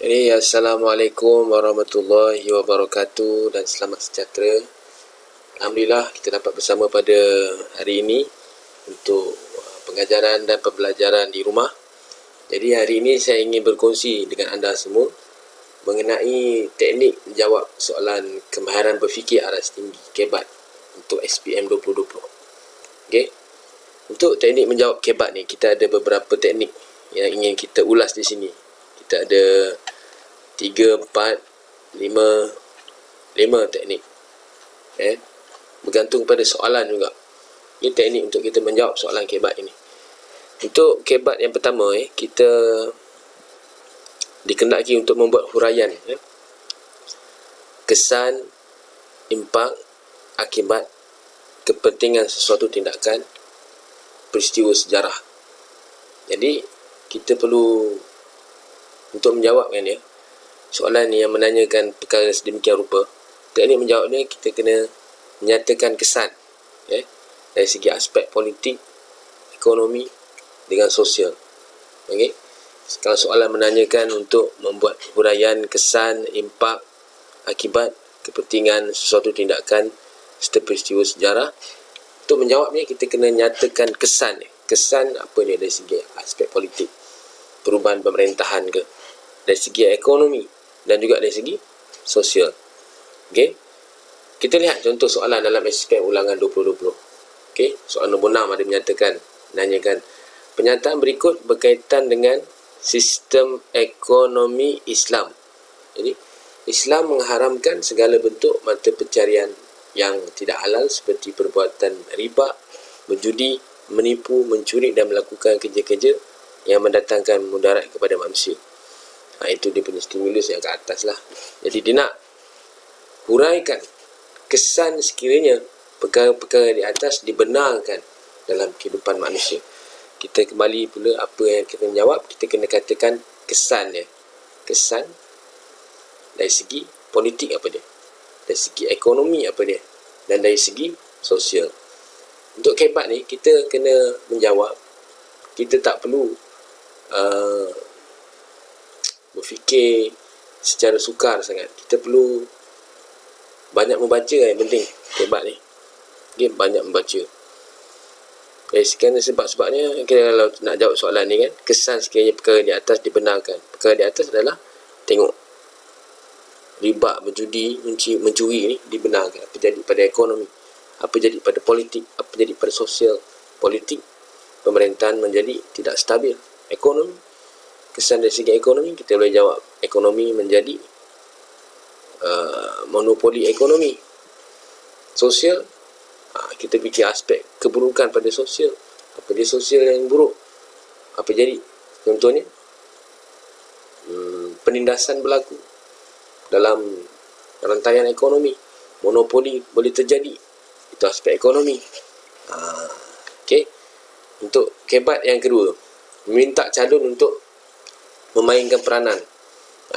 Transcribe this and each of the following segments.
Jadi, Assalamualaikum warahmatullahi wabarakatuh dan selamat sejahtera. Alhamdulillah kita dapat bersama pada hari ini untuk pengajaran dan pembelajaran di rumah. Jadi hari ini saya ingin berkongsi dengan anda semua mengenai teknik menjawab soalan kemahiran berfikir aras tinggi KEBAT untuk SPM 2020. Okey. Untuk teknik menjawab KEBAT ni kita ada beberapa teknik yang ingin kita ulas di sini. Kita ada 3, 4, 5 teknik. Bergantung pada soalan juga. Ini teknik untuk kita menjawab soalan KEBAT ini. Untuk KEBAT yang pertama, kita dikendaki untuk membuat huraian kesan, impak, akibat, kepentingan sesuatu tindakan, peristiwa sejarah. Jadi kita perlu untuk menjawabkan soalan ni yang menanyakan perkara sedemikian rupa. Teknik menjawabnya kita kena menyatakan kesan dari segi aspek politik, ekonomi dengan sosial. Okey. Kalau soalan menanyakan untuk membuat huraian kesan, impak, akibat, kepentingan sesuatu tindakan serta peristiwa sejarah, untuk menjawabnya kita kena nyatakan kesan. Kesan apa dia dari segi aspek politik, perubahan pemerintahan ke, dari segi ekonomi dan juga dari segi sosial. Okey. Kita lihat contoh soalan dalam SPM ulangan 2020. Okey, soalan nombor 6 ada menanyakan pernyataan berikut berkaitan dengan sistem ekonomi Islam. Jadi, Islam mengharamkan segala bentuk mata pencarian yang tidak halal seperti perbuatan riba, berjudi, menipu, mencuri dan melakukan kerja-kerja yang mendatangkan mudarat kepada manusia. Itu dia punya stimulus yang ke atas lah. Jadi dia nak huraikan kesan sekiranya perkara-perkara di atas dibenarkan dalam kehidupan manusia. Kita kembali pula apa yang kita menjawab, kita kena katakan kesan dia. Kesan dari segi politik apa dia, dari segi ekonomi apa dia, dan dari segi sosial. Untuk KEBAT ni kita kena menjawab. Kita tak perlu berfikir secara sukar sangat. Kita perlu banyak membaca yang penting KEBAT ni. Dia banyak membaca. Sekian sebab-sebabnya kita kalau nak jawab soalan ni kan, kesan sekiranya perkara di atas dibenarkan. Perkara di atas adalah tengok riba, berjudi, mencuri ni dibenarkan. Apa jadi pada ekonomi, apa jadi pada politik, apa jadi pada sosial. Politik, pemerintahan menjadi tidak stabil. Ekonomi, kesan dari segi ekonomi, kita boleh jawab ekonomi menjadi monopoli ekonomi. Sosial, kita fikir aspek keburukan pada sosial. Apa dia sosial yang buruk, apa jadi. Contohnya penindasan berlaku dalam rantaian ekonomi, monopoli boleh terjadi. Itu aspek ekonomi. Okey. Untuk KEBAT yang kedua, meminta calon untuk memainkan peranan.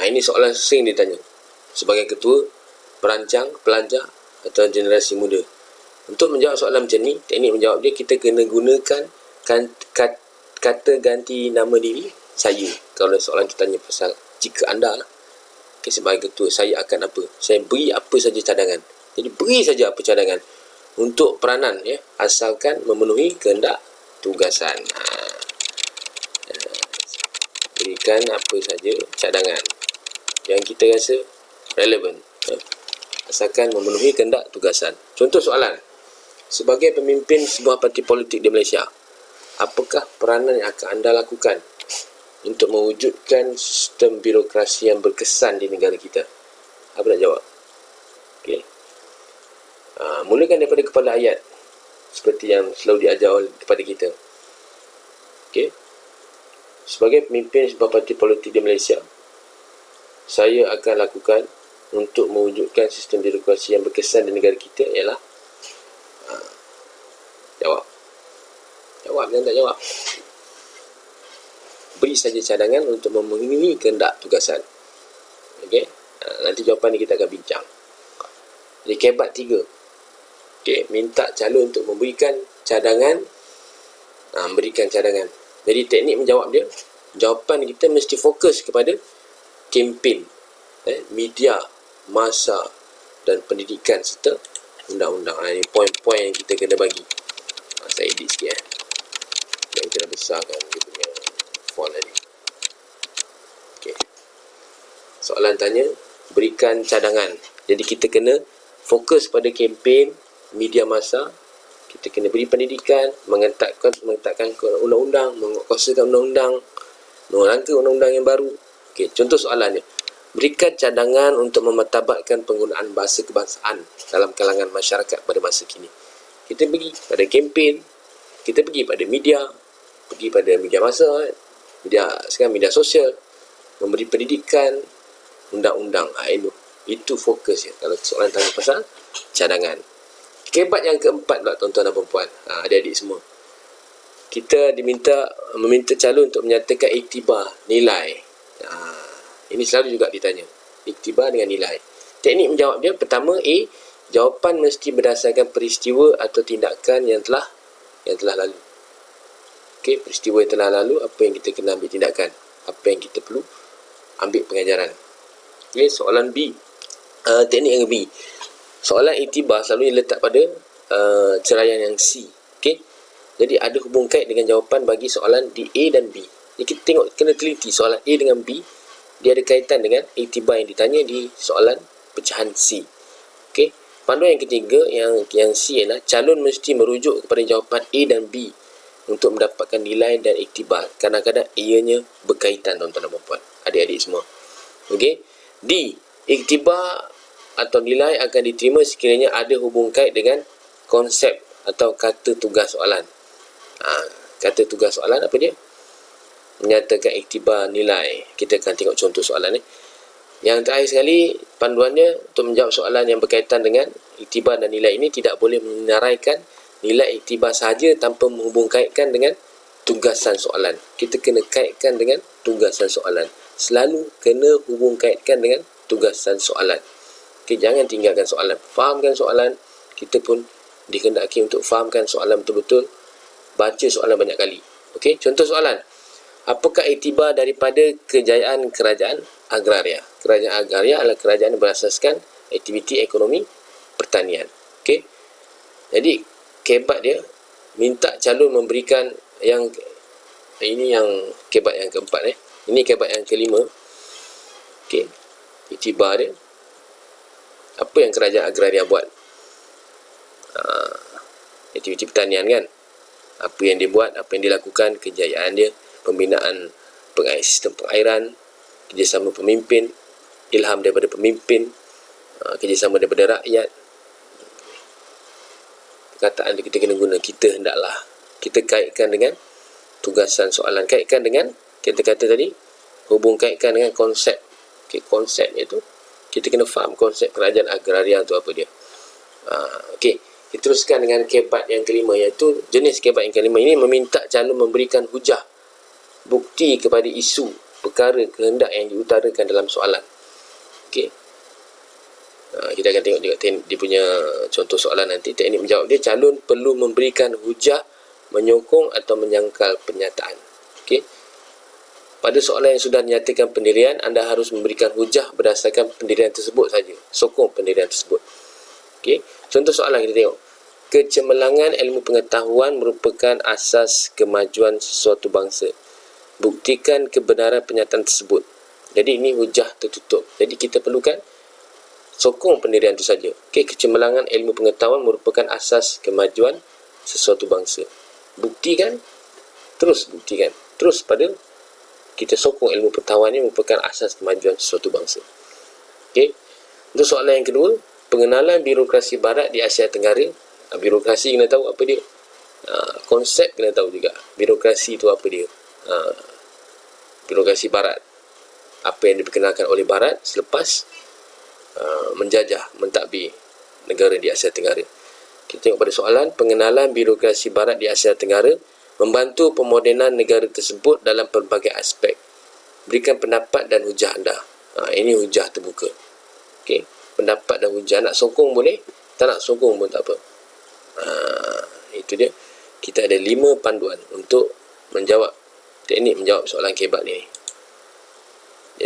Ini soalan sering ditanya sebagai ketua, perancang, pelajar atau generasi muda. Untuk menjawab soalan macam ni, teknik menjawab dia, kita kena gunakan kata ganti nama diri saya. Kalau soalan tu tanya pasal jika anda lah, sebagai ketua, saya akan apa, saya beri apa saja cadangan. Jadi beri saja apa cadangan untuk peranan asalkan memenuhi kehendak tugasan. Berikan apa saja cadangan yang kita rasa relevan, asalkan memenuhi kehendak tugasan. Contoh soalan, sebagai pemimpin sebuah parti politik di Malaysia, apakah peranan yang akan anda lakukan untuk mewujudkan sistem birokrasi yang berkesan di negara kita? Apa nak jawab? Okey. Mulakan daripada kepala ayat seperti yang selalu diajar kepada kita. Okey. Sebagai pemimpin sebuah parti politik di Malaysia, saya akan lakukan untuk mewujudkan sistem birokrasi yang berkesan di negara kita ialah jawab dan tak jawab. Beri saja cadangan untuk memenuhi kehendak tugasan. Okey. Nanti jawapan ni kita akan bincang. Jadi KEBAT 3. Okey, minta calon untuk memberikan cadangan. Berikan cadangan. Jadi teknik menjawab dia, jawapan kita mesti fokus kepada kempen, media, masa dan pendidikan serta undang-undang. Ini poin-poin yang kita kena bagi. Saya edit sikit dan kita besarkan dia punya font tadi. Okay. Soalan tanya, berikan cadangan. Jadi kita kena fokus pada kempen, media masa. Kita kena beri pendidikan, mengetatkan undang-undang, menguatkuasakan undang-undang, merangka undang-undang yang baru. Okey, contoh soalannya. Berikan cadangan untuk memartabatkan penggunaan bahasa kebangsaan dalam kalangan masyarakat pada masa kini. Kita pergi pada kempen, kita pergi pada media, pergi pada media masa, sekarang media sosial, memberi pendidikan, undang-undang. Itu fokus ya kalau soalan tanya pasal cadangan. Kebat yang keempat pula tuan-tuan dan puan-puan, adik-adik semua. Kita meminta calon untuk menyatakan iktibar, nilai. Ini selalu juga ditanya. Iktibar dengan nilai. Teknik menjawab dia, pertama A, jawapan mesti berdasarkan peristiwa atau tindakan yang telah lalu. Okey, peristiwa yang telah lalu, apa yang kita kena ambil tindakan, apa yang kita perlu ambil pengajaran. Okey, soalan B. Teknik yang B. Soalan iktibar selalu letak pada ceraian yang C. Okey. Jadi ada hubung kait dengan jawapan bagi soalan di A dan B. Jadi kita tengok, kena teliti soalan A dengan B, dia ada kaitan dengan iktibar yang ditanya di soalan pecahan C. Okey. Panduan yang ketiga, yang C ialah calon mesti merujuk kepada jawapan A dan B untuk mendapatkan nilai dan iktibar. Kadang-kadang ianya berkaitan, tuan-tuan dan puan-puan, adik-adik semua. Okey. D, iktibar atau nilai akan diterima sekiranya ada hubung kait dengan konsep atau kata tugas soalan. Kata tugas soalan apa dia? Menyatakan iktibar nilai. Kita akan tengok contoh soalan ni. Yang terakhir sekali, panduannya untuk menjawab soalan yang berkaitan dengan iktibar dan nilai ini tidak boleh menyenaraikan nilai iktibar sahaja tanpa menghubung kaitkan dengan tugasan soalan. Kita kena kaitkan dengan tugasan soalan. Selalu kena hubung kaitkan dengan tugasan soalan. Okay, jangan tinggalkan soalan. Fahamkan soalan. Kita pun dikehendaki untuk fahamkan soalan betul-betul. Baca soalan banyak kali. Okey, contoh soalan. Apakah iktibar daripada kejayaan kerajaan agraria? Kerajaan agraria adalah kerajaan berasaskan aktiviti ekonomi pertanian. Okey. Jadi kebat dia minta calon memberikan ini yang kebat yang keempat Ini kebat yang kelima. Okey. Iktibar dia. Apa yang kerajaan agraria buat? Aktiviti pertanian kan? Apa yang dia buat, apa yang dilakukan, kejayaan dia, pembinaan sistem pengairan, kerjasama pemimpin, ilham daripada pemimpin, kerjasama daripada rakyat. Perkataan kita kena guna, kita hendaklah. Kita kaitkan dengan tugasan soalan, kaitkan dengan kata-kata tadi, hubung kaitkan dengan konsep. Okay, konsep itu kita kena faham konsep kerajaan agraria itu apa dia. Okey, kita teruskan dengan kebat yang kelima, iaitu jenis kebat yang kelima ini meminta calon memberikan hujah, bukti kepada isu, perkara, kehendak yang diutarakan dalam soalan. Okey. Kita akan tengok dia punya contoh soalan nanti. Teknik menjawab dia, calon perlu memberikan hujah, menyokong atau menyangkal pernyataan. Okey. Pada soalan yang sudah dinyatakan pendirian, anda harus memberikan hujah berdasarkan pendirian tersebut saja. Sokong pendirian tersebut. Okey. Contoh soalan kita tengok. Kecemerlangan ilmu pengetahuan merupakan asas kemajuan sesuatu bangsa. Buktikan kebenaran pernyataan tersebut. Jadi ini hujah tertutup. Jadi kita perlukan sokong pendirian itu saja. Okey, kecemerlangan ilmu pengetahuan merupakan asas kemajuan sesuatu bangsa. Buktikan, terus buktikan. Terus pada kita sokong ilmu pengetahuan ini merupakan asas kemajuan sesuatu bangsa. Okey. Untuk soalan yang kedua, pengenalan birokrasi barat di Asia Tenggara. Birokrasi kena tahu apa dia. Konsep kena tahu juga. Birokrasi itu apa dia. Birokrasi barat. Apa yang diperkenalkan oleh barat selepas menjajah, mentadbir negara di Asia Tenggara. Kita tengok pada soalan, pengenalan birokrasi barat di Asia Tenggara membantu pemodenan negara tersebut dalam pelbagai aspek. Berikan pendapat dan hujah anda. Ini hujah terbuka. Okey, pendapat dan hujah. Nak sokong boleh, tak nak sokong pun tak apa. Itu dia. Kita ada 5 panduan untuk menjawab, teknik menjawab soalan kebat ni.